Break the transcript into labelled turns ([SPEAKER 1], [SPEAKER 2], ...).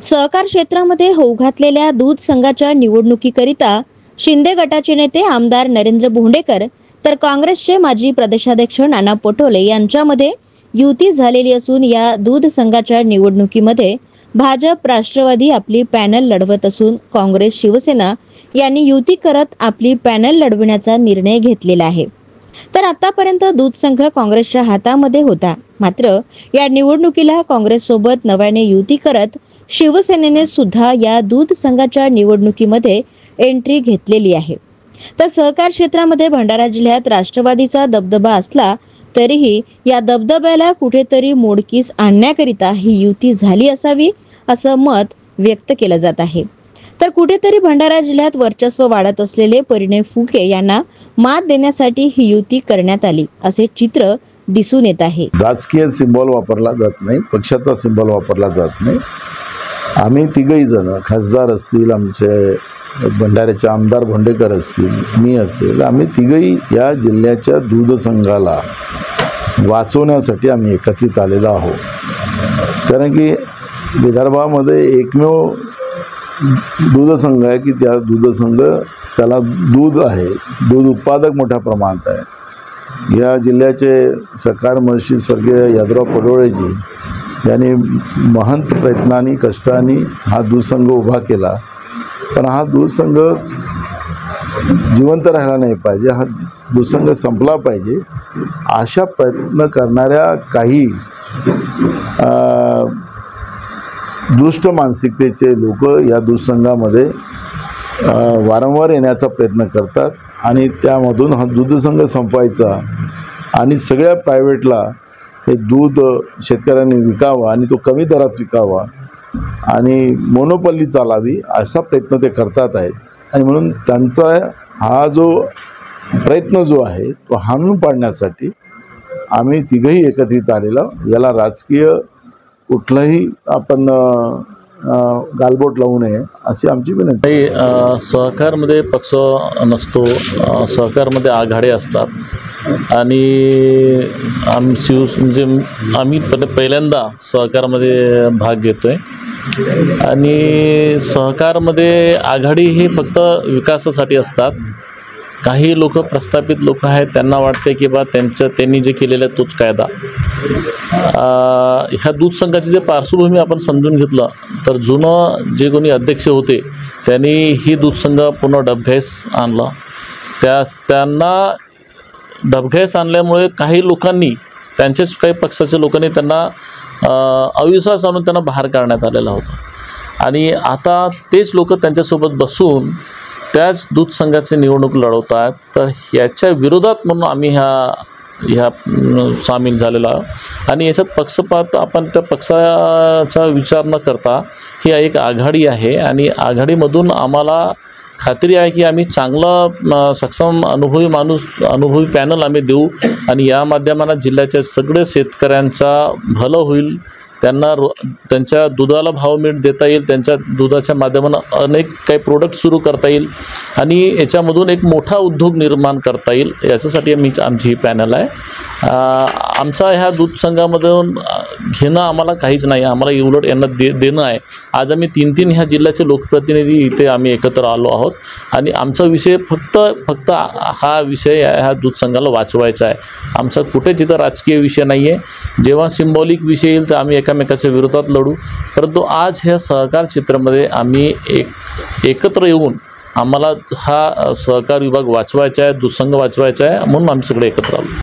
[SPEAKER 1] सहकार क्षेत्रामध्ये होऊ घातलेल्या दूध संघाच्या निवडणुकीकरिता शिंदे गटाचे नेते आमदार नरेंद्र भोंडेकर तर काँग्रेसचे माजी प्रदेशाध्यक्ष नाना पटोले यांच्यामध्ये युती झालेली असून या दूध संघाच्या निवडणुकीमध्ये भाजप राष्ट्रवादी आपली पॅनल लढवत असून काँग्रेस शिवसेना यांनी युती करत आपली पॅनल लढवण्याचा निर्णय घेतलेला आहे। तर आतापर्यंत दूध संघ काँग्रेसच्या हातामध्ये होता, मात्र या निवडणुकीला काँग्रेस सोबत नव्याने युती करत शिवसेनेने सुद्धा या दूध संघाच्या निवडणुकीमध्ये एंट्री घेतलेली आहे। तर सहकार क्षेत्रामध्ये भंडारा जिल्ह्यात राष्ट्रवादीचा दबदबा असला तरीही या दबदब्याला कुठेतरी मोडकीस आणण्याकरिता ही युती झाली असावी असं मत व्यक्त केलं जात आहे। तर कुठेतरी भंडारा जिल्ह्यात वर्चस्व वाढत असलेले परिणय फुके यांना मात देण्यासाठी ही युती करण्यात आली असे चित्र दिसून येत आहे।
[SPEAKER 2] राजकीय सिंबॉल वापरला जात नाही, पक्षाचा सिंबॉल वापरला जात नाही। आम्ही तिघही जण खासदार असतील, आमचे भंडाऱ्याचे आमदार भोंडेकर असतील, मी असेल, आम्ही तिघही या जिल्ह्याच्या दूध संघाला वाचवण्यासाठी आम्ही एकत्रित आलेलो आहोत। कारण की विदर्भामध्ये एकमेव दूध संघ आहे की त्या दूध संघ त्याला दूध आहे, दूध उत्पादक मोठ्या प्रमाणात आहे। या जिल्ह्याचे सरकार महर्षी स्वर्गीय यादवराव पडोळेजी यांनी महंत प्रयत्नांनी कष्टांनी हा दूध संघ उभा केला, पण हा दूध संघ जिवंत राहिला नाही पाहिजे, हा दूध संघ संपला पाहिजे अशा प्रयत्न करणाऱ्या काही दुष्ट मानसिकतेचे लोक या दूध संघामध्ये वारंवार येण्याचा प्रयत्न करतात आणि त्यामधून हा दूध संघ संपवायचा आणि सगळ्या प्रायव्हेटला हे दूध शेतकऱ्यांनी विकावा आणि तो कमी दरात विकावा आणि मोनोपॉली चालावी असा प्रयत्न ते करतात आहेत। आणि म्हणून त्यांचा हा जो प्रयत्न जो आहे तो हाणून पाडण्यासाठी आम्ही तिघही एकत्रित आलेलो। याला राजकीय कुठलाही आपण गालबोट लावू नये अशी आमची विनंती।
[SPEAKER 3] सहकारमध्ये पक्ष नसतो, सहकारमध्ये आघाडी असतात आणि आम्ही पहिल्यांदा सहकारमध्ये भाग घेतोय आणि सहकारमध्ये आघाडी ही फक्त विकासासाठी असतात। काही लोक प्रस्थापित लोक आहेत, त्यांना वाटते की बा त्यांनी जे केलेलं आहे तोच कायदा। ह्या दूध संघाची जे पार्श्वभूमी आपण समजून घेतलं तर जुनं जे कोणी अध्यक्ष होते त्यांनी ही दूध संघ पुन्हा डबघाईस आणला। त्यांना डबघाईस आणल्यामुळे काही लोकांनी, त्यांच्याच काही पक्षाच्या लोकांनी त्यांना अविश्वास आणून त्यांना बाहेर काढण्यात आलेला होता आणि आता तेच लोक त्यांच्यासोबत बसून त्याच दूध संघाची निवडणूक लढवतात। तर ह्याच्या विरोधात म्हणून आम्ही ह्या सामील झालेलो आहोत आणि याच्यात पक्षपात आपण त्या पक्षाचा विचार न करता ही एक आघाडी आहे आणि आघाडीमधून आम्हाला खात्री आहे की आम्ही चांगलं सक्षम अनुभवी पॅनल आम्ही देऊ आणि या माध्यमाने जिल्ह्याच्या सगळे शेतकऱ्यांचा भलं होईल, त्यांना त्यांच्या दुधाला भाव देता येईल, त्यांच्या दुधाच्या माध्यमानं अनेक काही प्रोडक्ट सुरू करता येईल आणि याच्यामधून एक मोठा उद्योग निर्माण करता येईल, याच्यासाठी आमची ही पॅनल आहे। आमचा ह्या दूध संघामधून घेणं आम्हाला काहीच नाही, आम्हाला उलट यांना देणं आहे। आज आम्ही तीन ह्या जिल्ह्याचे लोकप्रतिनिधी इथे आम्ही एकत्र आलो आहोत आणि आमचा विषय फक्त हा विषय ह्या दूध संघाला वाचवायचा आहे। आमचा कुठेच इथं राजकीय विषय नाही आहे। जेव्हा सिंबॉलिक विषय येईल तर आम्ही एकामेकाच्या विरोधात लढू, परंतु आज ह्या सहकार क्षेत्रामध्ये आम्ही एकत्र येऊन आम्हाला हा सहकार विभाग वाचवायचा आहे, दूध संघ वाचवायचा आहे, म्हणून आम्ही सगळे एकत्र आलो।